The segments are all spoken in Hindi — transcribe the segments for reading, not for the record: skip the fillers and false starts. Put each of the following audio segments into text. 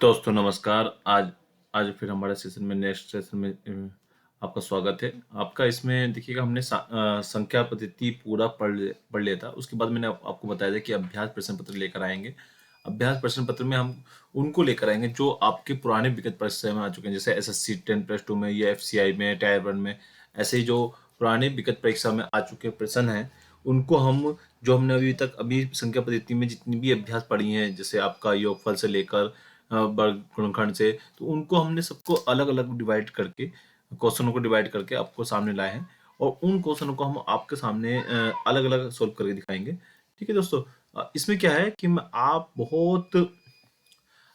दोस्तों नमस्कार। आज आज फिर हमारे सेशन में नेक्स्ट सेशन में आपका स्वागत है। आपका इसमें देखिएगा हमने संख्या पद्धति पूरा पढ़ लिया था। उसके बाद मैंने आपको बताया था कि अभ्यास प्रश्न पत्र लेकर आएंगे। अभ्यास प्रश्न पत्र में हम उनको लेकर आएंगे जो आपके पुराने विगत परीक्षा में आ चुके हैं, जैसे एसएससी 10+2 में या एफसीआई में, टायर 1 में। ऐसे ही जो पुराने विगत परीक्षा में आ चुके प्रश्न हैं उनको हम जो हमने अभी संख्या पद्धति में जितनी भी अभ्यास पढ़ी हैं, जैसे आपका योगफल से लेकर वर्ग गुणनखंड से, तो उनको हमने सबको अलग अलग डिवाइड करके, क्वेश्चनों को डिवाइड करके आपको सामने लाए हैं और उन क्वेश्चनों को हम आपके सामने अलग अलग सोल्व करके दिखाएंगे। ठीक है दोस्तों। इसमें क्या है कि आप बहुत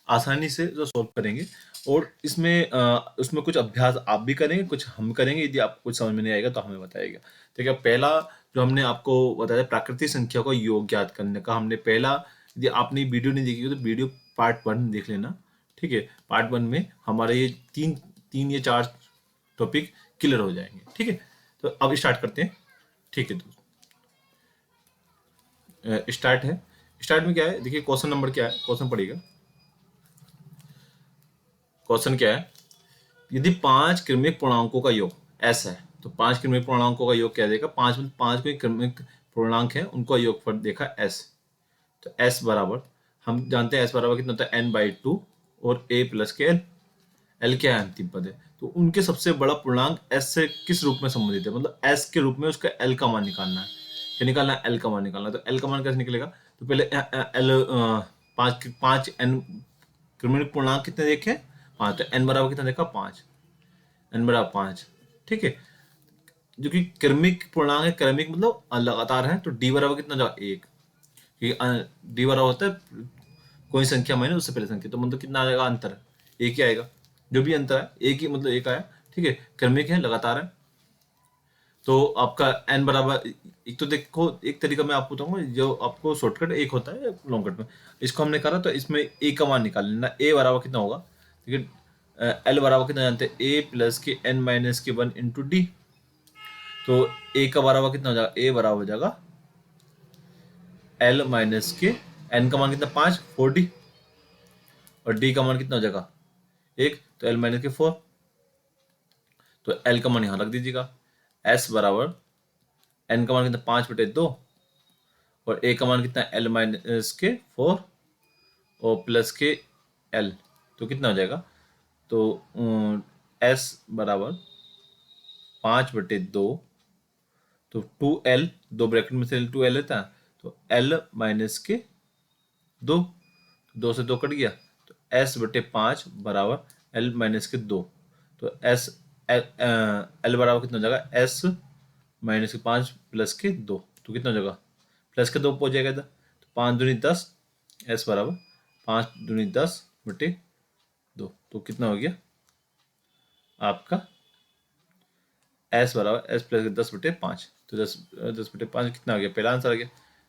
आसानी से जो सोल्व करेंगे और उसमें कुछ अभ्यास आप भी करेंगे, कुछ हम करेंगे। यदि आपको कुछ समझ में नहीं आएगा तो हमें बताइएगा। ठीक है। पहला जो हमने आपको बताया प्राकृतिक संख्या का योग ज्ञात करने का, हमने पहला, यदि आपने वीडियो नहीं देखी हो तो वीडियो पार्ट 1 देख लेना। ठीक है। पार्ट 1 में हमारे ये तीन या चार टॉपिक क्लियर हो जाएंगे। ठीक है। तो अब स्टार्ट करते हैं। ठीक है दोस्तों, स्टार्ट है। स्टार्ट में क्या है, देखिए क्वेश्चन नंबर क्या है, क्वेश्चन पढ़िएगा। क्वेश्चन क्या है, यदि 5 क्रमिक पूर्णांकों का योग s है तो 5 क्रमिक पूर्णांकों का योग क्या देगा, 5 कोई क्रमिक पूर्णांक है उनका योगफल देखा s। तो s बराबर, हम जानते हैं s बराबर कितना होता है, n/2 और a प्लस के l। l क्या है, अंतिम पद है। तो उनके सबसे बड़ा पूर्णांक s से किस रूप में संबंधित है, मतलब s के रूप में उसका l का मान निकालना है। क्या निकालना है, l का मान निकालना है। तो l का मान कैसे निकलेगा, तो पहले l 5 n क्रमिक पूर्णांक कितने देखे, 5। तो n बराबर कितना देखा, 5। n बराबर 5। ठीक है। जो कि क्रमिक पूर्णांक है, क्रमिक मतलब लगातार है, तो d बराबर कितना जाएगा, 1। क्योंकि d बराबर होता है कोई संख्या माइनस उससे पहले संख्या, तो मतलब कितना आ जाएगा, अंतर एक ही आएगा। जो भी अंतर है एक ही, मतलब एक आया। ठीक है। क्रमिक है, लगातार है, तो आपका n बराबर, एक तो देखो एक तरीका मैं आपको बताऊंगा, जो आपको शॉर्टकट एक होता है लॉन्ग कट में, इसको हमने करा तो इसमें a का मान निकाल लेना। a बराबर कितना होगा, ठीक है, l बराबर कितना जानते हैं, a प्लस के n माइनस के 1 इंटू डी। तो a का बराबर कितना हो जाएगा, a बराबर हो जाएगा l माइनस के n का मान कितना, 5, 4d, और d का मान कितना हो जाएगा, 1। तो l माइनस के 4, तो l का मान यहाँ रख दीजिएगा। s बराबर n का मान कितना, 5/2, और a का मान कितना, l माइनस के 4 और प्लस के l, तो कितना हो जाएगा, तो s बराबर 5/2, तो 2l, दो ब्रैकेट में से 2l लेता है, तो l माइनस के 2, 2 से 2 कट गया, तो s/5 बराबर l माइनस के 2। तो l बराबर कितना हो जाएगा, s माइनस के 5 प्लस के 2, तो कितना हो जाएगा, प्लस के 2 पहुंच जाएगा इधर, तो 5 दूनी 10, s बराबर 5 दूनी 10/2, तो कितना हो गया आपका s बराबर s प्लस 10/5। तो 10/5 कितना आ गया, पहला आंसर आ गया।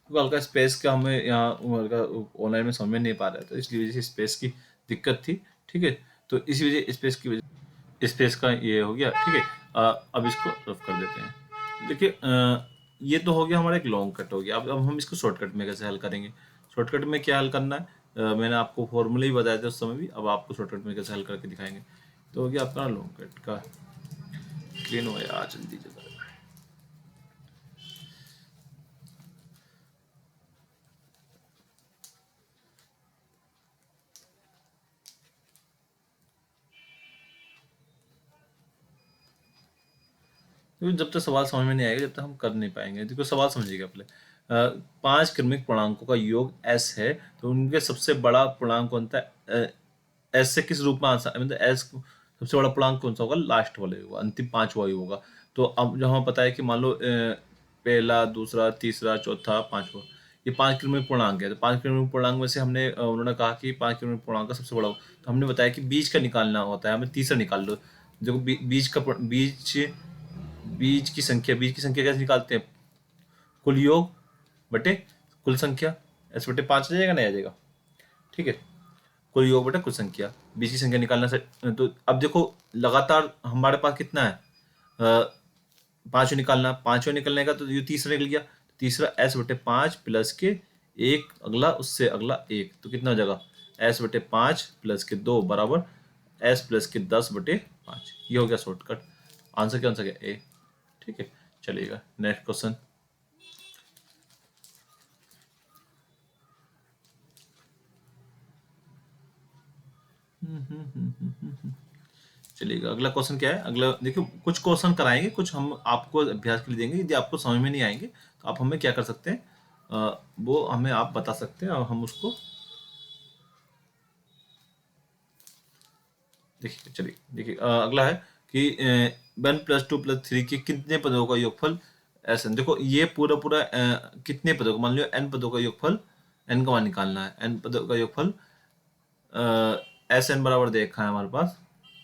तो हल्का स्पेस का हमें यहाँ हल्का ऑनलाइन में समझ में नहीं पा रहा है, तो इसलिए वजह से स्पेस की दिक्कत थी। ठीक है। तो इसी वजह स्पेस का ये हो गया। ठीक है। अब इसको रफ कर देते हैं। देखिए ये तो हो गया हमारा एक लॉन्ग कट हो गया। अब हम इसको शॉर्टकट में कैसे हल करेंगे। शॉर्टकट में क्या हल करना है, मैंने आपको फॉर्मूला ही बताया था उस समय भी, अब आपको शॉर्टकट में कैसे हल करके दिखाएंगे। तो हो गया आपका लॉन्ग कट का। क्लीन हो यार, जल्दी जल्दी। तो जब तक सवाल समझ में नहीं आएगा जब तक हम कर नहीं पाएंगे। देखो सवाल समझिएगा पहले। 5 क्रमिक पूर्णांकों का योग s है, तो उनके सबसे बड़ा पूर्णांक कौन सा है, s से किस रूप में आंसर, मतलब s सबसे बड़ा पूर्णांक कौन सा होगा, लास्ट वाले होगा, अंतिम 5वां ही होगा। तो अब जो हमें पता है कि मान लो पहला, दूसरा, तीसरा, चौथा, 5वां, ये 5 क्रमिक पूर्णांक है। तो 5 क्रमिक पूर्णांक में से हमने उन्होंने कहा कि 5 क्रमिक पूर्णांक का सबसे बड़ा, तो हमने बताया कि बीज का निकालना होता है, हमें तीसरा निकाल लो। देखो बीज की संख्या कैसे निकालते हैं, कुल योग बटे कुल संख्या, s/5 आ जाएगा, नहीं आ जाएगा। ठीक है। कुल योग बटे कुल संख्या, बीज की संख्या निकालना से, तो अब देखो लगातार हमारे पास कितना है, 5 निकालना, 5 निकलने का, तो ये तीसरा निकल गया। तीसरा s/5 प्लस के 1, अगला उससे अगला 1, तो कितना हो जाएगा, एस बटे 5 प्लस के 2 बराबर एस प्लस के 10 बटे 5। ये हो गया शॉर्टकट। आंसर क्या आंसर क्या ए। ठीक है, चलिएगा नेक्स्ट क्वेश्चन। चलिएगा अगला क्वेश्चन क्या है। अगला देखिए, कुछ क्वेश्चन कराएंगे, कुछ हम आपको अभ्यास के लिए देंगे। यदि आपको समझ में नहीं आएंगे तो आप हमें क्या कर सकते हैं, वो हमें आप बता सकते हैं और हम उसको देखिए। चलिए देखिए, अगला है कि 1+2+3 के कितने पदों का योगफल ऐसे। देखो ये पूरा पूरा कितने पदों का, मान लो n पदों का योगफल, n का मान निकालना है। n पदों का योगफल एस एन बराबर देखा है हमारे पास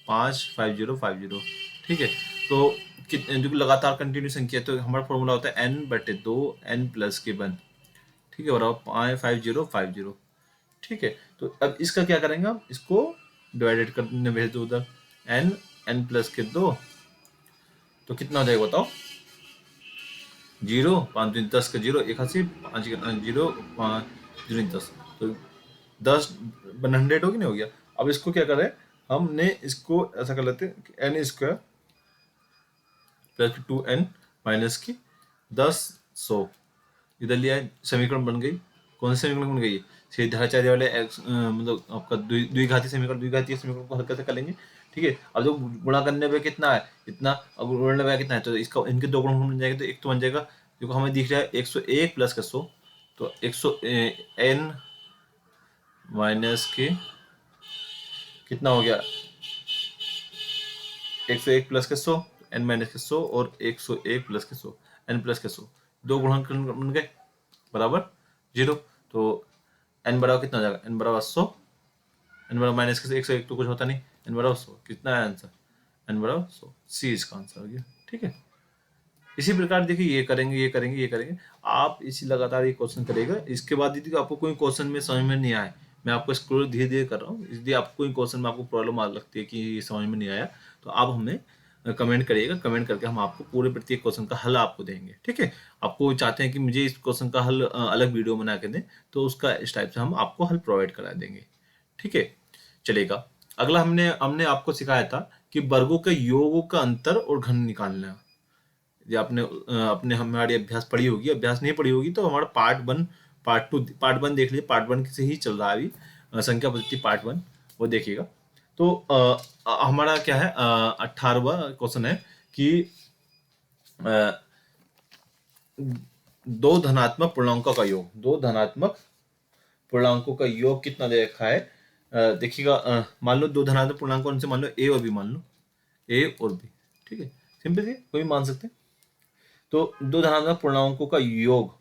5 50 50। ठीक है, तो जो लगातार कंटिन्यू संख्या है, तो हमारा फॉर्मूला होता है n/2 n+1। ठीक है, बराबर 5 50 50। ठीक है, तो अब इसका क्या करेंगे, हम इसको डिवाइडेड करने भेज दो उधर। n+2 तो कितना हो जाएगा बताओ। 0 5 दूनी 10 का 0 81, 5 0 5 दूनी 10, तो 10 100 होगी नहीं, हो गया। अब इसको क्या करें, हमने इसको ऐसा कर लेते हैं कि n² प्लस 2n माइनस की 10 100 इधर लिया है, समीकरण बन गई। कौन सी समीकरण बन गई, सीधाचार्य वाले मतलब आपका द्विघाती समीकरण, द्विघातीय समीकरण को हल कैसे कर लेंगे। ठीक है, अब जो गुणा करने पे कितना है इतना, अब गुणने पे कितना है, तो इसका इनके दो गुण बन जाएंगे, तो एक तो बन जाएगा। देखो हमें दिख रहा है 101 प्लस का 100, तो 100 n माइनस के कितना हो गया, 101 प्लस के 100, n माइनस के 100 और 101 प्लस के 100, n प्लस के 100, दो गुणनखंड बन गए बराबर 0। तो n बराबर कितना हो जाएगा, n बराबर 100, n बराबर माइनस के 101 तो कुछ होता नहीं, n बराबर 100 कितना है आंसर, n बराबर 100, सी इसका आंसर हो गया। ठीक है, इसी प्रकार देखिए ये करेंगे ये करेंगे ये करेंगे, आप इसी लगातार ये क्वेश्चन करेगा। इसके बाद यदि आपको कोई क्वेश्चन में समझ में नहीं आए, मैं आपको स्क्रोल धीरे धीरे कर रहा हूँ, यदि आपको कोई क्वेश्चन में आपको प्रॉब्लम आ लगती है कि ये समझ में नहीं आया, तो आप हमें कमेंट करिएगा। कमेंट करके हम आपको पूरे प्रत्येक क्वेश्चन का हल आपको देंगे। ठीक है, आपको चाहते हैं कि मुझे इस क्वेश्चन का हल अलग वीडियो बना के दें, तो उसका इस टाइप से हम आपको हल प्रोवाइड करा देंगे। ठीक है, चलेगा। अगला हमने हमने आपको सिखाया था कि वर्गों के योगों का अंतर और घन निकालना। ये आपने अपने हमारी अभ्यास पढ़ी होगी, अभ्यास नहीं पढ़ी होगी तो हमारा पार्ट वन देख लीजिए। पार्ट वन से ही चल रहा है अभी, संख्या पद्धति पार्ट वन, वो देखिएगा। तो हमारा क्या है, 18वां क्वेश्चन है कि दो धनात्मक पूर्णांकों का योग, दो धनात्मक पूर्णांकों का योग कितना दे रखा है। देखिएगा, मान लो दो धनात्मक पूर्णांकों, उनसे मान लो ए और बी, मान लो ए और बी। ठीक है, सिंपल सी, कोई मान सकते हैं। तो दो धनात्मक पूर्णांकों का योग,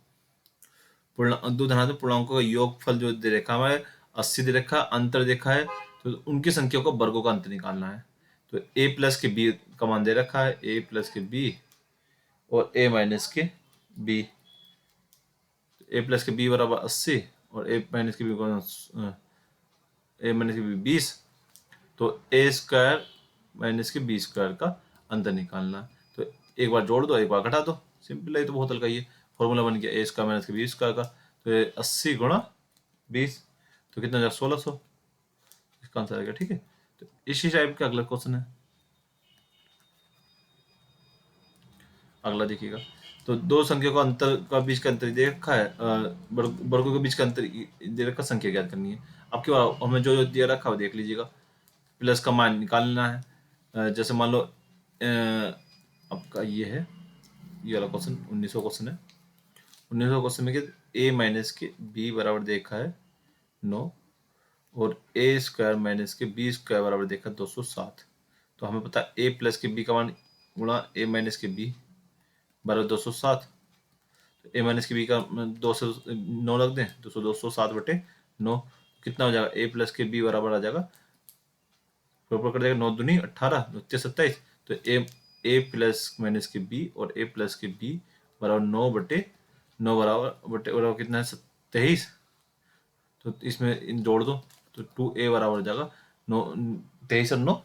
दो धनात्मक पूर्णांकों का योगफल जो दे रखा है 80 दे रखा है, अंतर देखा है, तो उनकी संख्या को वर्गों का अंतर निकालना है। तो a प्लस के b का मान दे रखा है, a प्लस के b और a माइनस के b। a प्लस के b बराबर 80 और a माइनस के b a माइनस के b 20, तो a स्क्वायर माइनस के b स्क्वायर का अंतर निकालना है। तो एक बार जोड़ दो, एक बार घटा दो, सिंपल है, तो बहुत हल्का ही है। फॉर्मूला बन गया a स्क्वायर माइनस के b स्क्वायर का, तो 80 गुणा 20 तो कितना जाएगा 1600, इसका आंसर आएगा। ठीक है, तो इसी टाइप का अगला क्वेश्चन है। अगला देखिएगा, तो दो संख्या का अंतर का बीच का अंतर दे रखा है, वर्गों के बीच का अंतर दे रखा, संख्या ज्ञात करनी है। आपके हमें जो जो दिया रखा है वो देख लीजिएगा। प्लस का मान निकालना है। जैसे मान लो आपका ये है, ये वाला क्वेश्चन 1900 क्वेश्चन है। 1900 क्वेश्चन में a माइनस के b बराबर देखा है 9 और a स्क्वायर माइनस के b स्क्वायर बराबर देखा 207। तो हमें पता है a प्लस के b का मान गुणा a माइनस के b बराबर 207। तो a माइनस के b का 209 रख दें, 207/9 कितना हो जाएगा, a प्लस के b बराबर आ जाएगा, कर देगा 9 दूनी 18 27। तो a प्लस माइनस के b और a प्लस के b बराबर 9/9 बराबर कितना है 23। तो इसमें इन जोड़ दो, तो 2a बराबर हो जाएगा 9, 23 और 9,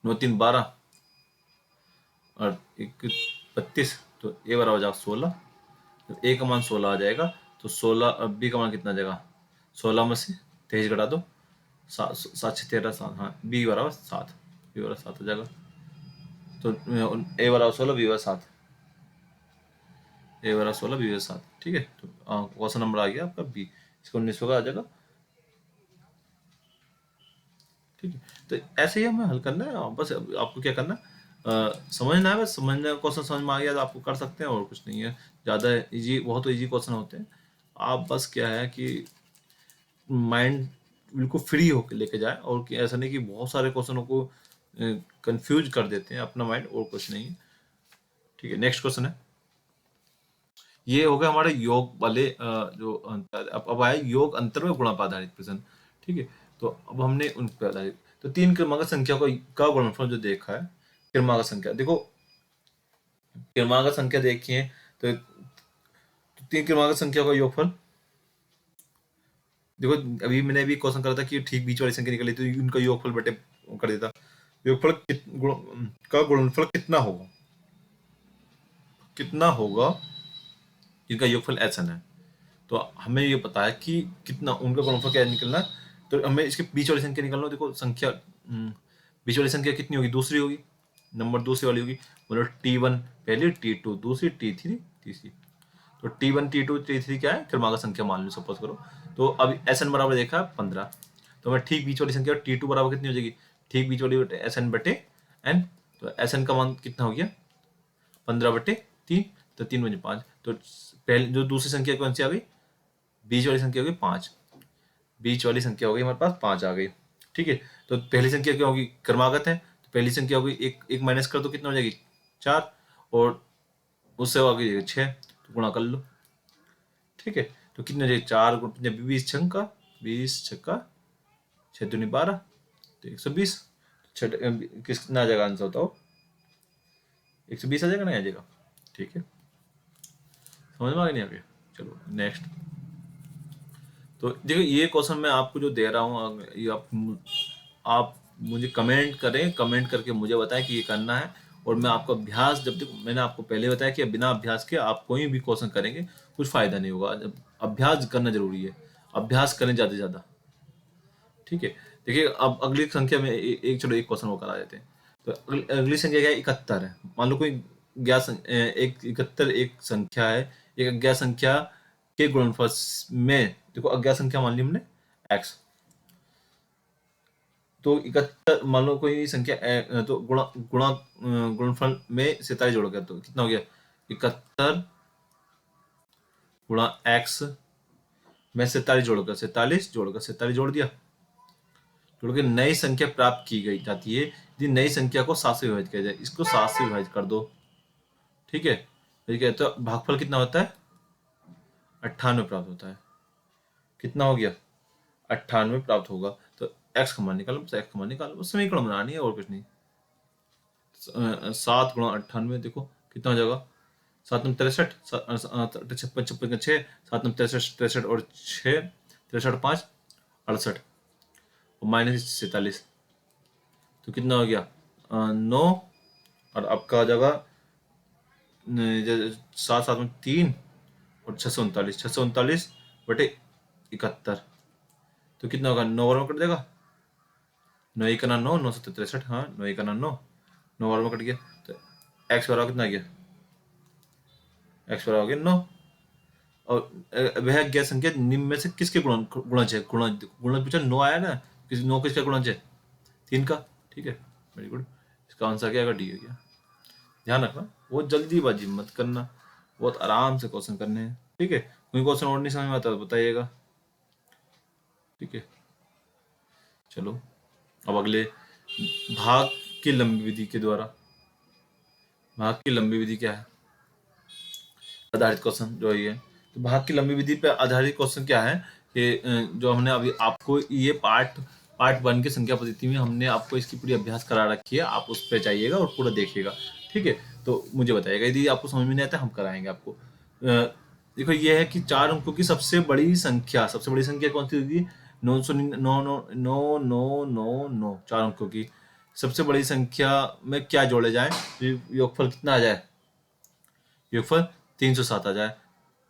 9 3 12 और 1 32, तो a बराबर हो जाएगा 16। तो a का मान 16 आ जाएगा, तो 16 अब b का मान कितना आ जाएगा, 16 में से 23 घटा दो, 7 7 6 13 7, हाँ बी बराबर 7, बी बराबर 7 हो जाएगा। तो ए बराबर 16, बी बराबर 7, ए बराबर 16, बी बराबर 7। ठीक है, तो क्वेश्चन नंबर आ गया आपका बी, इसको 1900 का आ जाएगा। ठीक है, तो ऐसे ही हमें हल करना है। बस आपको क्या करना है, समझना है, बस समझना, क्वेश्चन समझ में आ गया तो आपको कर सकते हैं, और कुछ नहीं है। ज़्यादा इजी, बहुत इजी क्वेश्चन होते हैं। आप बस क्या है कि माइंड बिल्कुल फ्री होकर लेके जाए, और कि ऐसा नहीं कि बहुत सारे क्वेश्चनों को कंफ्यूज कर देते हैं अपना माइंड, और कुछ नहीं है। ठीक है, नेक्स्ट क्वेश्चन है, ये हो गया हमारे योग वाले जो अंतर। अब आया योग अंतर में गुणा पर आधारित प्रश्न। ठीक है, तो अब हमने उन पर आधारित, तो तीन क्रमांक संख्या का गुणनफल जो देखा है, क्रमांक संख्या देखो, क्रमांक संख्या देखिए, तो तीन क्रमांक संख्या का योगफल देखो, अभी मैंने भी क्वेश्चन करा था कि ठीक बीच वाली संख्या निकली तो उनका योगफल बटे कर देता। योगफल का गुणनफल कितना होगा, कितना होगा जिनका योगफल एन है। तो हमें ये पता है कि कितना उनका गुणनफल क्या निकलना है, तो हमें इसके बीच वाली संख्या निकालना। देखो संख्या बीच वाली संख्या कितनी होगी, दूसरी होगी, नंबर दूसरी वाली होगी। मतलब T1 पहली, T2 दूसरी, T3 तीसरी। तो T1 T2 T3 क्या है, क्रमांक संख्या मान लो, सपोज करो। तो अब SN बराबर देखा 15, तो हमें ठीक बीच वाली संख्या T2 बराबर कितनी हो जाएगी, ठीक बीच वाली SN बटे N। तो SN का मान कितना हो गया, 15/3, तो 3×5। तो पहले जो दूसरी संख्या कौन सी आ गई, बीच वाली संख्या हो गई 5, बीच वाली संख्या हो गई हमारे पास 5 आ गई। ठीक है, तो पहली संख्या क्या होगी, क्रमागत है, तो पहली संख्या होगी एक, एक माइनस कर दो, कितना हो जाएगी 4, और उससे हो गई 6, तो गुणा कर लो। ठीक है, तो कितना हो जाएगी 4 20 छंका 20 छक्का 6 दूनी 12, तो 120। कितना आ जाएगा आंसर, बताओ 120 आ जाएगा, नहीं आ जाएगा। ठीक है, समझ में आ गया, नहीं आ गया। चलो नेक्स्ट। तो देखो ये क्वेश्चन मैं आपको जो दे रहा हूँ, ये आप मुझे कमेंट करें, कमेंट करके मुझे बताएं कि ये करना है, और मैं आपको अभ्यास, जब तक मैंने आपको पहले बताया कि बिना अभ्यास के आप कोई भी क्वेश्चन करेंगे कुछ फायदा नहीं होगा। जब अभ्यास करना जरूरी है, अभ्यास करें ज़्यादा से ज़्यादा। ठीक है, देखिए अब अगली संख्या में एक चलो एक क्वेश्चन वो करा देते हैं। तो अगली संख्या क्या है, 71 है। मान लो कोई एक 71 एक संख्या है, एक अज्ञात संख्या के गुणनफल में, देखो अज्ञात संख्या मान ली हमने x, तो 71 मान लो कोई संख्या तो गुणा गुणा गुणनफल में 47 जोड़ गया, तो कितना हो गया, 71 गुणा x में 47 जोड़कर, 47 जोड़कर 47 जोड़ दिया, जोड़ के नई संख्या प्राप्त की गई जाती है यदि नई संख्या को 7 से विभाजित किया जाए। इसको 7 से विभाजित कर दो। ठीक है, ठीक है, तो भागफल कितना होता है, 98 प्राप्त होता है। कितना हो गया, 98 प्राप्त होगा। तो x का मान निकालो, बस x का मान निकालो, बस समीकरण बनानी है, और कुछ नहीं। 7 × 98 देखो कितना हो जाएगा, 7×9 63, 56 56 का 6, 7×9 63 और 6 63 5 68, और -47, तो कितना हो गया 9, और आपका आ जाएगा 7 7 में 3 और 639 तो कितना होगा, 9 और में कट देगा, 9 1 9 9 9 7 63, हाँ 9 1 9 9 और में कट गया। तो x बराबर कितना आ गया, x बराबर हो गया 9। और वह अज्ञात संख्या निम्न में से किसके गुणज है, गुणज पूछा, 9 आया ना, 9 किसका गुणज है, 3 का। ठीक है, वेरी गुड, इसका आंसर क्या आएगा, डी हो गया। ध्यान रखना, बहुत जल्दीबाजी मत करना, बहुत आराम से क्वेश्चन करने हैं। ठीक है, कोई क्वेश्चन और नहीं समझ में आता तो बताइएगा। ठीक है, चलो अब अगले भाग की लंबी विधि के द्वारा, भाग की लंबी विधि क्या है, आधारित क्वेश्चन जो है, तो भाग की लंबी विधि पे आधारित क्वेश्चन क्या है कि जो हमने अभी आपको ये पार्ट 1 की संख्या पद्धति में हमने आपको इसकी पूरी अभ्यास करा रखी है, आप उस पर जाइएगा और पूरा देखिएगा। ठीक है, तो मुझे बताइएगा, यदि आपको समझ में नहीं आता हम कराएंगे आपको। देखो ये है कि 4 अंकों की सबसे बड़ी संख्या कौन सी होगी, 9 4 अंकों की सबसे बड़ी संख्या में क्या जोड़े जाए, योगफल कितना आ जाए, योगफल 307 आ जाए।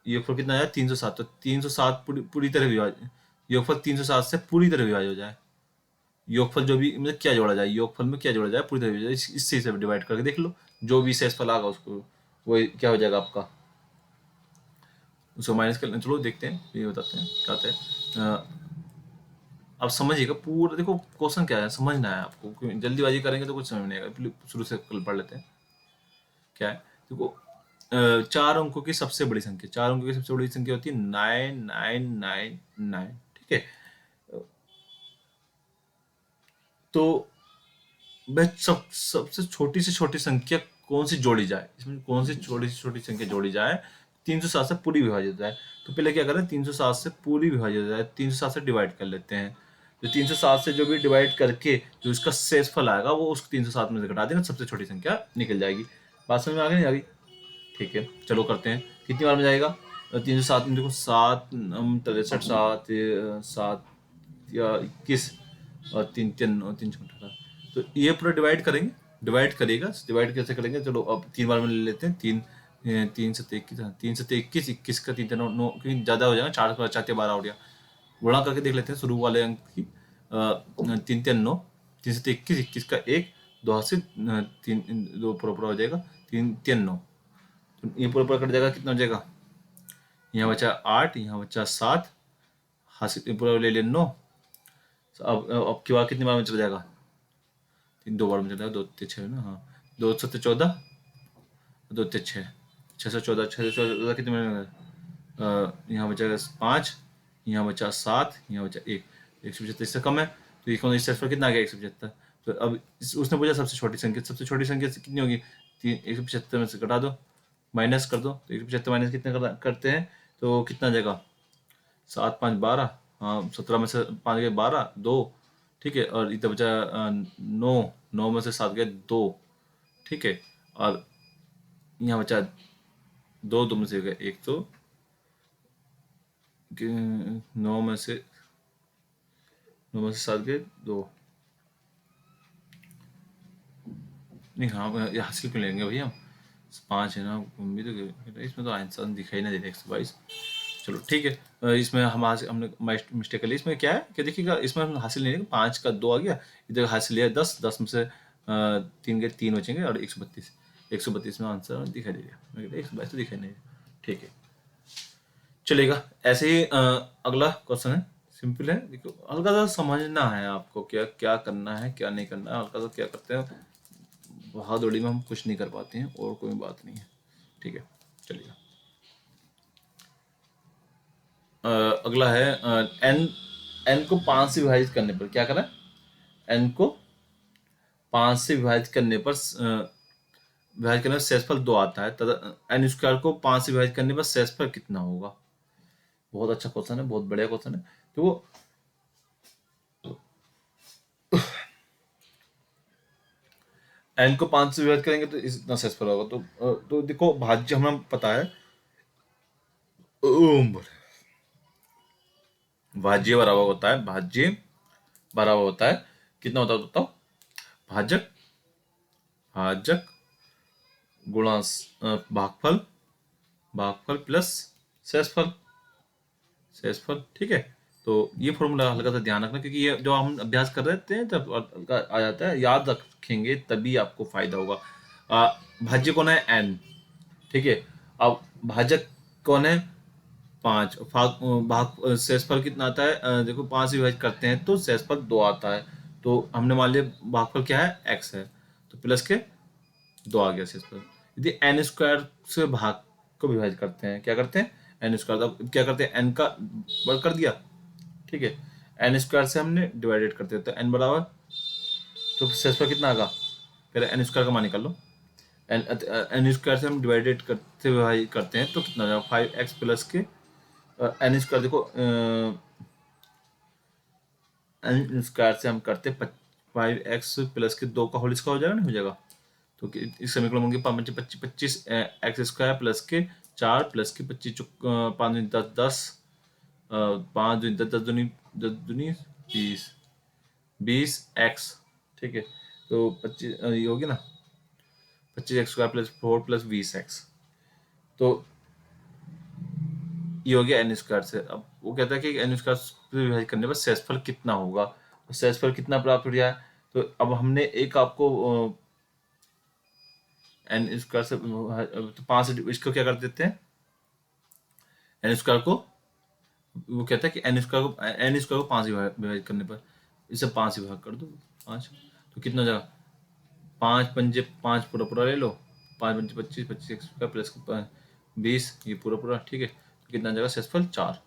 योगफल कितना आया, 307, तो 307 पूरी तरह विभाजित, योगफल 360 से पूरी तरह विभाजित हो जाए। योगफल जो भी मतलब क्या जोड़ा जाए, योगफल में क्या जोड़ा जाए, पूरी तरह विभाजित, इससे से डिवाइड करके देख लो, जो भी शेषफल आएगा उसको वो क्या हो जाएगा आपका, उसको माइनस कर लें। चलो देखते हैं, ये बताते हैं क्या होता है। आप समझिएगा पूरा, देखो क्वेश्चन क्या है समझना है आपको, क्योंकि जल्दीबाजी करेंगे तो कुछ समझ नहीं आएगा। शुरू से कल पढ़ लेते हैं क्या है। देखो 4 अंकों की सबसे बड़ी संख्या, 4 अंकों की सबसे बड़ी संख्या होती है 9999, ठीक है। तो वह सबसे छोटी से छोटी संख्या कौन सी जोड़ी जाए, इसमें कौन सी छोटी से छोटी संख्या जोड़ी जाए 360 से पूरी विभाजित हो जाए। तो पहले क्या करें, 360 से पूरी विभाजित हो जाए, 360 से डिवाइड कर लेते हैं। तो 360 से जो भी डिवाइड करके जो इसका शेषफल आएगा वो उसको 360 में से घटा देना, सबसे छोटी संख्या निकल जाएगी। बात समझ में आ गई नहीं आ गई? ठीक है चलो करते हैं, कितनी बार में जाएगा। 360 में देखो 7 63 7 7 या 21 और 3 3 और 3 18। तो ये पूरा डिवाइड करेंगे, डिवाइड करिएगा, डिवाइड कैसे करेंगे, चलो अब 3 बार में ले लेते हैं। 3 से 21 का 3 3 9 क्योंकि ज़्यादा हो जाएगा, 4 4 12 हो गया। गुणा करके देख लेते हैं शुरू वाले अंक की। 3 3 9, 3 से 21 21 का 1, 2 हाथ से 3 2 पूरा पूरा हो जाएगा, 3 3 9। तो ये पूरा पूरा कट जाएगा, कितना हो जाएगा, यहाँ बचा 8, यहाँ बचा 7, हाथ से पूरा ले लिया 9। अब की बार कितनी बार में चला जाएगा, 2 बार में चला जाएगा, 2 ते 6 ना, हाँ 2 7 14, 2 ते 6, 614, 614 कितने में, यहाँ बचा 5, यहाँ बचा 7, यहाँ बचा 1, 175 इससे कम है। तो ये कौन, इससे पर कितना आ गया 175। तो अब उसने पूछा सबसे छोटी संख्या, सबसे छोटी संख्या से कितनी होगी, 175 में से घटा दो, माइनस कर दो। तो 175 माइनस कितने करते हैं, तो कितना आ जाएगा, 7 5 12, हाँ 17 में से 5 गए 12 2, ठीक है। और इतना बचा 9, 9 में से 7 गए 2, ठीक है। और यहाँ बचा 2, 2 में से गए 1, तो 9 में से 7 गए 2, नहीं हाँ ये हासिल क्यों लेंगे भैया, 5 है ना, भी तो इसमें तो आंसर दिखाई नहीं दे रहा 122। चलो ठीक है, इसमें हमने मिस्टेक कर ली। इसमें क्या है कि देखिएगा, इसमें हम हासिल नहीं, 5 का 2 आ गया, इधर हासिल लिया 10, 10 में से 3 गए 3 बचेंगे, और 132, 132 में आंसर दिखाई दे रहा है, 122 तो दिखाई नहीं दे रहा, ठीक है चलेगा। ऐसे ही अगला क्वेश्चन है, सिंपल है, देखो हल्का सा समझना है आपको, क्या क्या करना है क्या नहीं करना है। हल्का सा क्या करते हैं, बहादुरी में हम कुछ नहीं कर पाते हैं, और कोई बात नहीं है, ठीक है चलिए। अगला है एन, एन को 5 से विभाजित करने पर क्या करें, एन को 5 से विभाजित करने पर विभाजित करने पर शेषफल 2 आता है, तथा एन स्क्वायर को 5 से विभाजित करने पर शेषफल कितना होगा। बहुत अच्छा क्वेश्चन है, बहुत बढ़िया क्वेश्चन है। तो वो एन को 5 से विभाजित करेंगे तो इतना शेषफल होगा। तो देखो भाज्य हमें पता है, भाज्य बराबर होता है, भाज्य बराबर होता है, कितना होता है बताओ, भाजक, भाजक गुणा भागफल, भागफल प्लस शेषफल, शेषफल, ठीक है। तो ये फॉर्मूला हल्का सा ध्यान रखना, क्योंकि ये जो हम अभ्यास कर रहे थे तब हल्का आ जाता है, याद रखेंगे तभी आपको फायदा होगा। भाज्य कौन है, एन, ठीक है। अब भाजक कौन है, 5, भाग भाग शेषफल कितना आता है, देखो 5 से विभाजित करते हैं तो शेषफल 2 आता है। तो हमने मान लिया भागफल क्या है, एक्स है, तो प्लस के 2 आ गया शेषफल। यदि एन स्क्वायर से भाग को विभाजित करते हैं, क्या करते हैं, एन स्क्वायर, अब क्या करते हैं, एन का वर्ग कर दिया, ठीक है। एन स्क्वायर से हमने डिवाइडेड करते हैं, तो एन बराबर, तो शेषफल कितना आएगा, पहले एन स्क्वायर का मान निकाल लो। एन एन स्क्वायर से हम डिवाइडेड करते विभाजित करते हैं तो कितना हो जाएगा, 5x प्लस के एन स्क्वायर, देखो एन स्क्वायर से हम करते 5x प्लस के 2 का होल स्क्वायर हो जाएगा, नहीं हो जाएगा। तो इस समीकरण में होंगे 5 25 25 एक्स स्क्वायर प्लस के 4 प्लस के 25 5 10 10, 5 10 10 दूनी 10 दूनी 20, 20 एक्स, ठीक है। तो 25 ये होगी ना, 25x square plus 4 plus 20x, तो ये हो गया एन स्क्वायर से। अब वो कहता है कि एन स्क्वायर विभाजित करने पर शेषफल कितना होगा। तो शेषफल कितना प्राप्त हो गया है, तो अब हमने एक आपको एन स्क्वायर से तो 5 इसको क्या कर देते हैं, एन स्क्वायर को, वो कहता है कि एन स्क्वायर को 5 विभाजित करने पर, इसे 5 विभाग कर दो 5, तो कितना हो जाएगा, 5 पंजे 5 पूरा पूरा ले लो, 5 पंजे 25, 25 प्लस 20, ये पूरा पूरा, ठीक है। तो कितना जाएगा शेषफल 4,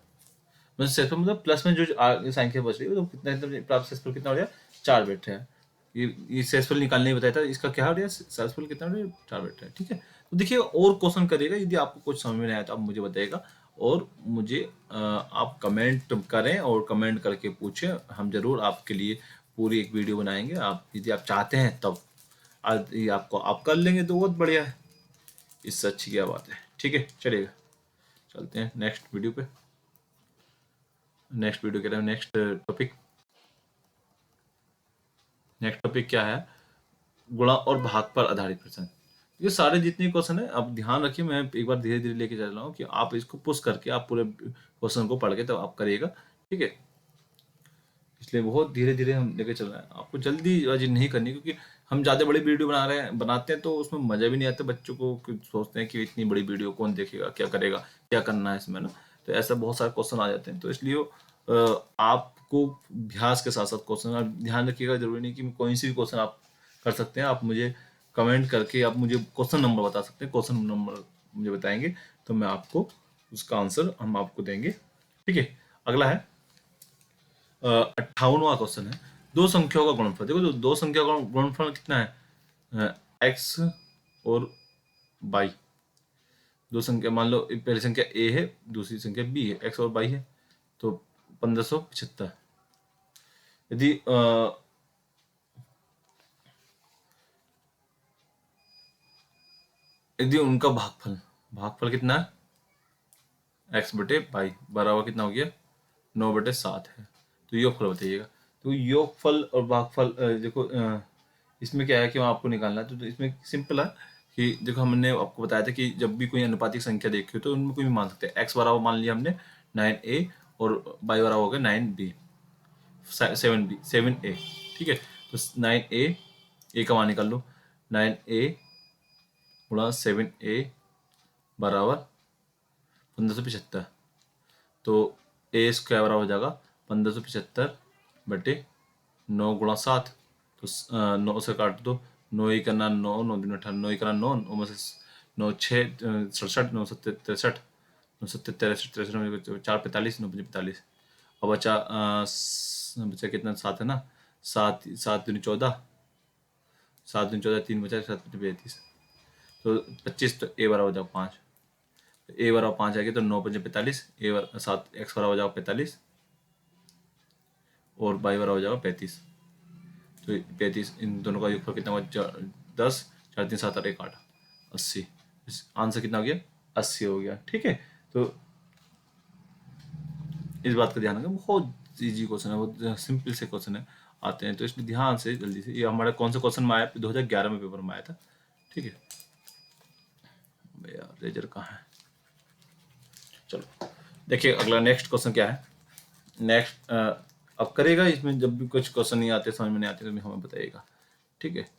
मतलब शेषफल मतलब प्लस में जो संख्या बच रही है तो कितना प्राप्त शेषफल कितना हो गया, 4 बैठे हैं। ये शेषफल निकालने ही बताया था, इसका क्या हो गया शेषफल कितना हो गया, 4 बैठे हैं, ठीक है। तो देखिए और क्वेश्चन करिएगा, यदि आपको कुछ समझ में नहीं आया तो आप मुझे बताइएगा, और मुझे आप कमेंट करें और कमेंट करके पूछें, हम जरूर आपके लिए पूरी एक वीडियो बनाएंगे, आप यदि आप चाहते हैं तब आज ये आपको आप कर लेंगे तो बहुत बढ़िया है, इससे अच्छी क्या बात है, ठीक है। चलिएगा चलते हैं नेक्स्ट वीडियो पे, नेक्स्ट वीडियो कह रहे हैं, नेक्स्ट टॉपिक क्या है, गुणा और भाग पर आधारित प्रश्न। ये सारे जितने क्वेश्चन है आप ध्यान रखिए, मैं एक बार धीरे धीरे लेके चल रहा हूँ कि आप इसको पुश करके आप पूरे क्वेश्चन को पढ़ के तब आप करिएगा, ठीक है। इसलिए बहुत धीरे धीरे हम लेके चल रहे हैं, आपको जल्दीबाजी नहीं करनी, क्योंकि हम ज़्यादा बड़ी वीडियो बनाते हैं तो उसमें मज़ा भी नहीं आता, बच्चों को सोचते हैं कि इतनी बड़ी वीडियो कौन देखेगा, क्या करेगा, क्या करना है इसमें ना, तो ऐसा बहुत सारे क्वेश्चन आ जाते हैं। तो इसलिए आपको अभ्यास के साथ साथ क्वेश्चन आप ध्यान रखिएगा, जरूरी नहीं कि कोई सी भी क्वेश्चन आप कर सकते हैं, आप मुझे कमेंट करके आप मुझे क्वेश्चन नंबर बता सकते हैं, क्वेश्चन नंबर मुझे बताएंगे तो मैं आपको उसका आंसर हम आपको देंगे, ठीक है। अगला है 58वां क्वेश्चन है, दो संख्याओं का गुणनफल। देखो जो दो संख्याओं का गुणनफल कितना है, एक्स और वाई, दो संख्या मान लो पहली संख्या ए है दूसरी संख्या बी है, एक्स और वाई है, तो 1575। यदि यदि उनका भागफल, भागफल कितना है, एक्स बटे वाई बराबर कितना हो गया, 9/7 है, तो योगफल बताइएगा। तो योगफल और भागफल देखो इसमें क्या है कि आपको निकालना है, तो इसमें सिंपल है कि देखो हमने आपको बताया था कि जब भी कोई अनुपातिक संख्या देखी हो तो उनमें कोई भी मान सकते हैं, एक्स बराबर मान लिया हमने 9a और वाई बराबर हो गया 9b 7b 7a, ठीक है। तो 9a ए का मान निकाल लो, 9a गुणा 7a बराबर 1575, तो ए स्क्वायर बराबर हो जाएगा 1575 बटे 9 × 7, तो 9 से काट दो, 9 ही करना 9, 9 दिन 18, 9 ही करना 9, 9 में से 9 6 67, 9 7 63, 9 7 63 63 4 45, 9 5 45, और बचा बचा कितना 7 है ना, 7 7 दिन 14, 7 दिन 14 3 बचा 7 35, तो 25, तो ए बराबर हो जाएगा 5, ए बराबर 5 आएगी तो 9 5 45, ए 7 एक्स बराबर हो जाएगा 45 और वाई बराबर हो जाएगा 35, तो 35 इन दोनों का योगफल कितना हुआ 10, 4 3 7 8 1 8 80, आंसर कितना हो गया 80 हो गया, ठीक है। तो इस बात का ध्यान रखें, बहुत इजी क्वेश्चन है, बहुत सिंपल से क्वेश्चन है आते हैं, तो इसलिए ध्यान से जल्दी से, ये हमारा कौन सा क्वेश्चन में आया 2011 में पेपर में आया था, ठीक है भैया, रेजर कहाँ है, चलो देखिए अगला नेक्स्ट क्वेश्चन क्या है, नेक्स्ट अब करेगा, इसमें जब भी कुछ क्वेश्चन नहीं आते समझ में नहीं आते तो हमें बताइएगा, ठीक है।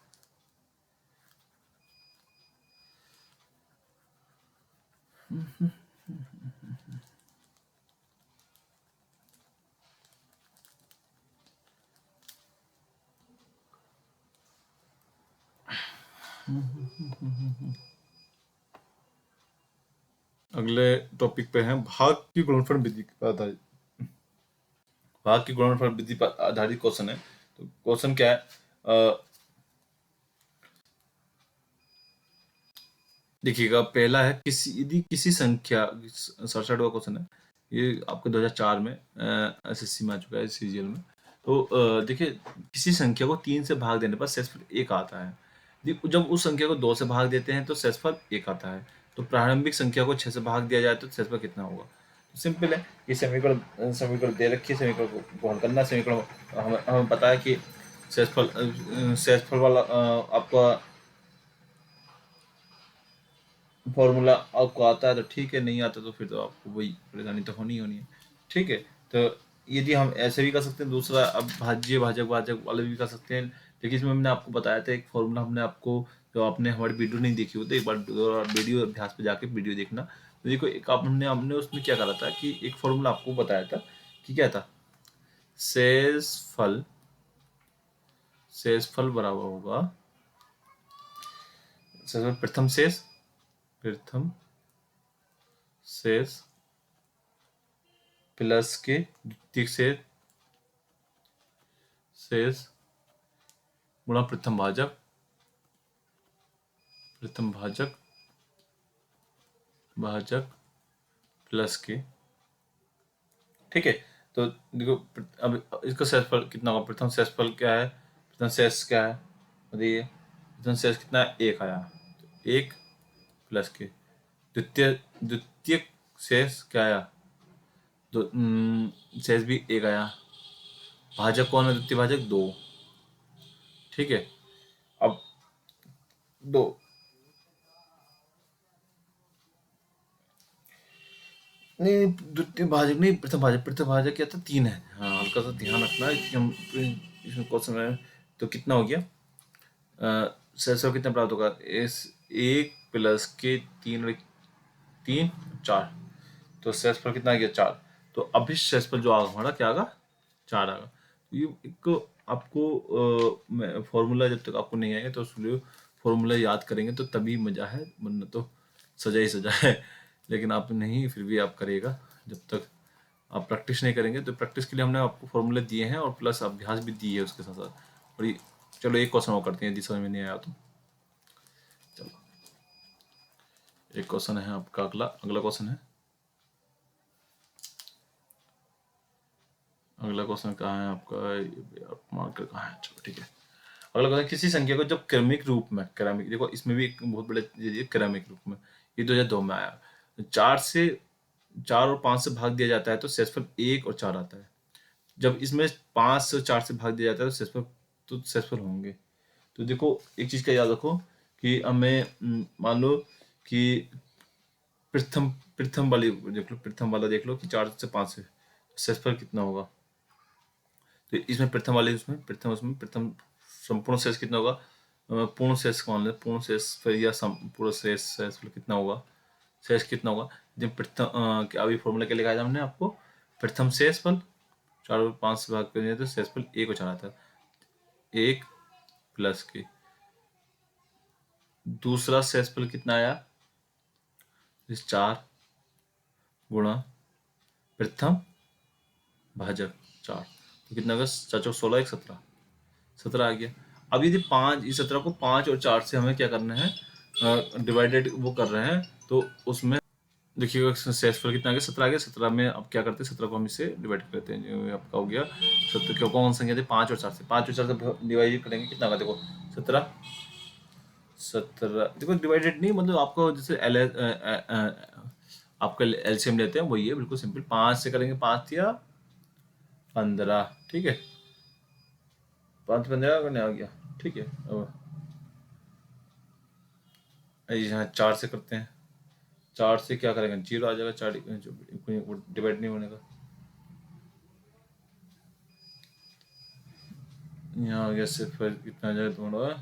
अगले टॉपिक पे है भाग की गुणनफल विधि पर आधारित, भाग की गुणनफल विधि पर आधारित क्वेश्चन है। तो क्वेश्चन क्या है, देखिएगा पहला है किसी यदि किसी संख्या 67वां क्वेश्चन है, ये आपको 2004 में एसएससी में आ चुका है सीजीएल में। तो देखिए किसी संख्या को 3 से भाग देने पर शेषफल 1 आता है, जब उस संख्या को 2 से भाग देते हैं तो शेषफल 1 आता है, तो प्रारंभिक संख्या को 6 से भाग दिया जाए तो शेषफल कितना होगा। तो सिंपल है, ये समीकरण समीकरण दे रखी है, समीकरण को हल करना, समीकरण हमें पता है कि शेषफल वाला आपका फॉर्मूला आपको आता है तो ठीक है, नहीं आता तो फिर तो आपको वही परेशानी तो होनी है, ठीक है। तो यदि हम ऐसे भी कर सकते हैं, दूसरा अब भाज्य भाजक भाजक वाले भी कर सकते हैं, लेकिन इसमें मैंने आपको बताया था एक फॉर्मूला, हमने आपको, जो आपने हमारी वीडियो नहीं देखी हो तो एक बार वीडियो अभ्यास पे जाके वीडियो देखना। तो देखो एक आपने हमने उसमें क्या करा था कि एक फॉर्मूला आपको बताया था कि क्या था, शेषफल, शेषफल बराबर होगा, शेषफल प्रथम शेष, प्रथम शेष प्लस के द्वितीय शेष, शेष गुणा प्रथम भाजक, प्रथम भाजक भाजक प्लस के। ठीक है, तो देखो अब इसका शेषफल कितना होगा, प्रथम शेषफल क्या है, प्रथम शेष क्या है बताइए, प्रथम शेष कितना है, एक आया, तो एक प्लस के, द्वितीय द्वितीय शेष क्या आया, तो शेष भी एक आया, भाजक कौन है, द्वितीय भाजक दो। ठीक है, अब दो, नहीं द्वितीय भाजक नहीं, प्रथम भाजक क्या था, तीन है, हाँ हल्का सा ध्यान रखना है कि हम इसमें क्वेश्चन है। तो कितना हो गया, शेषफल कितना प्राप्त होगा, इस एक प्लस के तीन और तीन चार, तो शेषफल कितना आ गया, चार। तो अभी शेषफल जो आगा हमारा क्या आगा, चार आगा। तो ये एक आपको फॉर्मूला जब तक आपको नहीं आएगा तो उसलिए फॉर्मूला याद करेंगे तो तभी मजा है, वरना तो सजा ही सजा है। लेकिन आप नहीं, फिर भी आप करेगा, जब तक आप प्रैक्टिस नहीं करेंगे। तो प्रैक्टिस के लिए हमने आपको फॉर्मूले दिए हैं और प्लस अभ्यास भी दिए है उसके साथ साथ। और चलो एक क्वेश्चन और करते हैं, यदि समझ में नहीं आया तो। चलो एक क्वेश्चन है आपका, अगला अगला क्वेश्चन है, अगला क्वेश्चन कहाँ है आपका, मार्कर कहाँ है, चलो ठीक है। अगला क्वेश्चन, किसी संख्या को जब क्रमिक रूप में, क्रमिक देखो इसमें भी एक बहुत बड़े चीज है, क्रमिक रूप में, ये 2002 में आया, चार से, चार और पांच से भाग दिया जाता है तो शेषफल एक और चार आता है। जब इसमें पांच से चार से भाग दिया जाता है तो शेषफल होंगे। तो देखो एक चीज का याद रखो कि हमें मान लो कि प्रथम प्रथम वाली देख लो, प्रथम वाला देख लो कि चार से पांच से शेषफल कितना होगा। तो इसमें प्रथम वाले, उसमें प्रथम, उसमें प्रथम संपूर्ण शेष कितना होगा, पूर्ण शेष मान ले, पूर्ण शेष फिर या पूर्ण शेष, शेषफल कितना होगा, शेष कितना होगा। जब प्रथम क्या अभी फॉर्मूला क्या लिखा है हमने आपको, प्रथम शेषफल चार और पांच से भाग करेंगे तो शेषफल एक हो चला था, एक प्लस के, दूसरा शेषफल कितना आया, इस चार गुणा प्रथम भाजक चार, तो कितना होगा, चार चौक 16, एक 17, 17 आ गया। अब यदि पाँच, इस 17 को पाँच और चार से हमें क्या करना है, डिवाइडेड वो कर रहे हैं, तो उसमें देखिएगा शेषफल कितना आ गया, 17 आ गया। 17 में अब क्या करते हैं, 17 को हम इससे डिवाइड करते हैं, जो आपका हो गया 17, क्यों कौन संख्या थी, पाँच और चार से, पाँच और चार से डिवाइड करेंगे कितना होगा, देखो 17, 17 देखो डिवाइडेड नहीं, मतलब आपको जैसे एल आपका एलसीएम लेते हैं वही है, बिल्कुल सिंपल, पाँच से करेंगे, पाँच या 15, ठीक है, पाँच 15 करने आ गया, ठीक है। अब यहाँ चार से करते हैं, चार से क्या करेंगे, जीरो आ जाएगा, चार डिवाइड नहीं होने का, यहाँ आ गया सिर्फ कितना आ जाएगा तुम्हारा,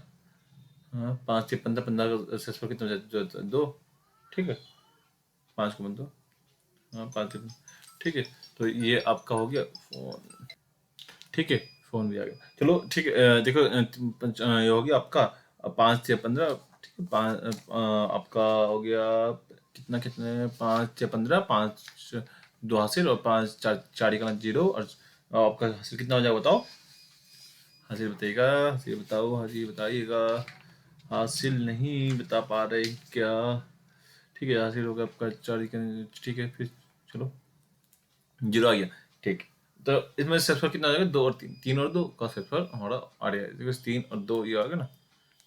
हाँ पाँच से 15, 15 का सिर्फ कितना हो जाएगा, दो, ठीक है, पाँच को बन दो, हाँ पाँच से 15, ठीक है। तो ये आपका हो गया फोन, ठीक है, फोन भी आ गया, चलो ठीक है। देखो ये हो गया आपका पाँच से 15, ठीक है, आपका हो गया कितना, कितने, पाँच से 15, पाँच दो हासिल और पाँच चार, चार का जीरो, और आपका हासिल कितना हो जाएगा बताओ, हासिल बताइएगा, हासिल बताओ, हासिल बताइएगा, हासिल नहीं बता पा रहे क्या, ठीक है, हासिल हो गया आपका चार का, ठीक है, फिर चलो जीरो आ गया, ठीक। तो इसमें सेक्सफल कितना आ जाएगा, दो और तीन, तीन और दो का सेक्सफल हमारा आ गया, देखो तीन और दो ये आ गया ना,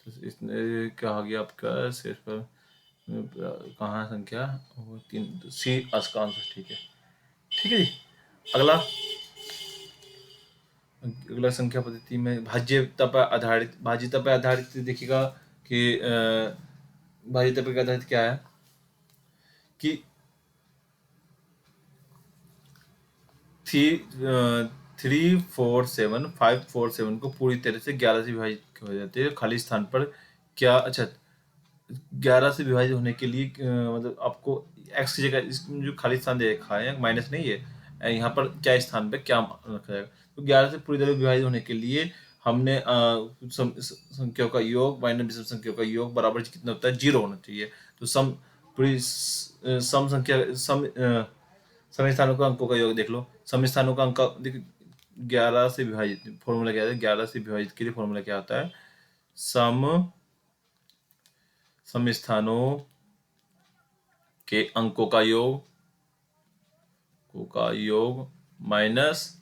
तो इसमें क्या आ गया आपका सेक्सफल, कहाँ है संख्या, वो तीन, सी आज का आंसर, ठीक है, ठीक है जी। अगला, अगला संख्या पद्धति में भाज्यता पर आधारित, भाज्यता पर आधारित देखिएगा कि भाज्यता पर आधारित क्या है कि 347 को पूरी तरह से 11 से विभाजित हो जाते हैं खाली स्थान पर क्या। अच्छा, 11 से विभाजित होने के लिए मतलब आपको x की जगह इसमें जो खाली स्थान दे रखा है माइनस नहीं है, यहाँ पर क्या स्थान पे क्या रखा जाएगा। तो 11 से पूरी तरह विभाजित होने के लिए हमने संख्याओं का योग माइनस विषम संख्याओं का योग बराबर कितना होता है, 0 होना चाहिए। तो सम पूरी सम संख्या सम स्थानों का अंकों का योग देख लो। सम स्थानों का अंक देखिए 11 से विभाजित फॉर्मूला क्या है, 11 से विभाजित के लिए फॉर्मूला क्या होता है, सम स्थानों के अंकों का योग माइनस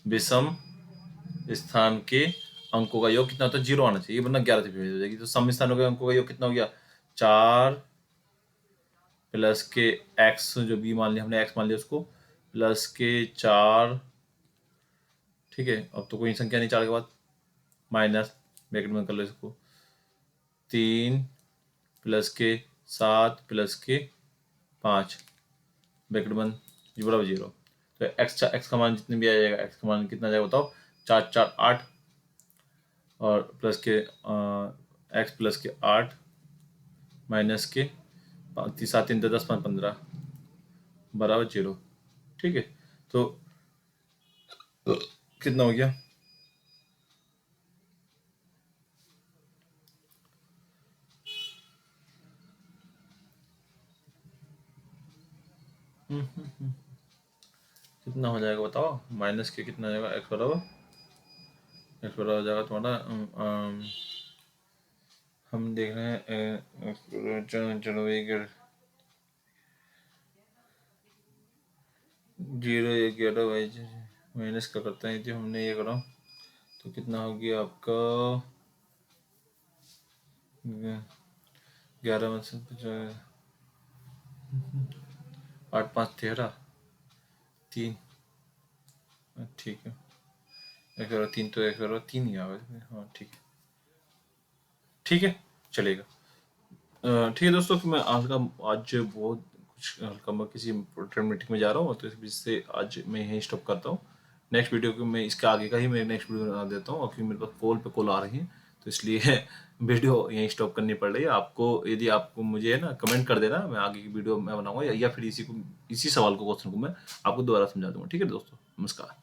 विषम स्थान के अंकों का योग कितना होता है, 0 आना चाहिए, वरना 11 से विभाजित हो जाएगी। तो सम स्थानों के अंकों का योग कितना हो गया, 4 प्लस के x, जो b मान लिया हमने x मान लिया उसको, प्लस के 4, ठीक है। अब तो कोई संख्या नहीं 4 के बाद, माइनस ब्रैकेट में कर लो इसको, 3 प्लस के 7 प्लस के 5 ब्रैकेट बंद, जी बराबर 0। तो x का मान जितने भी आ जाएगा, x का मान कितना आ जाएगा बताओ, 4 4 8 और प्लस के x प्लस के 8 माइनस के 7 3 10 5 15 बराबर 0, ठीक है। तो कितना हो गया, कितना हो जाएगा बताओ, माइनस के कितना हो जाएगा, x बराबर हो जाएगा तुम्हारा हम देख रहे हैं 0 माइनस का करते हैं, जो हमने ये करा तो कितना हो गया आपका 11 में से 8 5 13 3, ठीक है, 1 3 तो 1 3 ही आएगा, हाँ ठीक है, ठीक है चलेगा। ठीक है दोस्तों, फिर मैं आज बहुत कुछ हल्का मैं किसी इंपॉर्टेंट मीटिंग में जा रहा हूँ, तो इस बीच से आज मैं यहीं स्टॉप करता हूँ। नेक्स्ट वीडियो को मैं इसके आगे का ही मैं नेक्स्ट वीडियो बना देता हूँ, क्योंकि मेरे पास कॉल आ रही है, तो इसलिए वीडियो यहीं स्टॉप करनी पड़ रही है आपको। यदि आपको मुझे है ना कमेंट कर देना, मैं आगे की वीडियो मैं बनाऊंगा, या फिर इसी सवाल को क्वेश्चन को मैं आपको दोबारा समझा दूंगा। ठीक है दोस्तों, नमस्कार।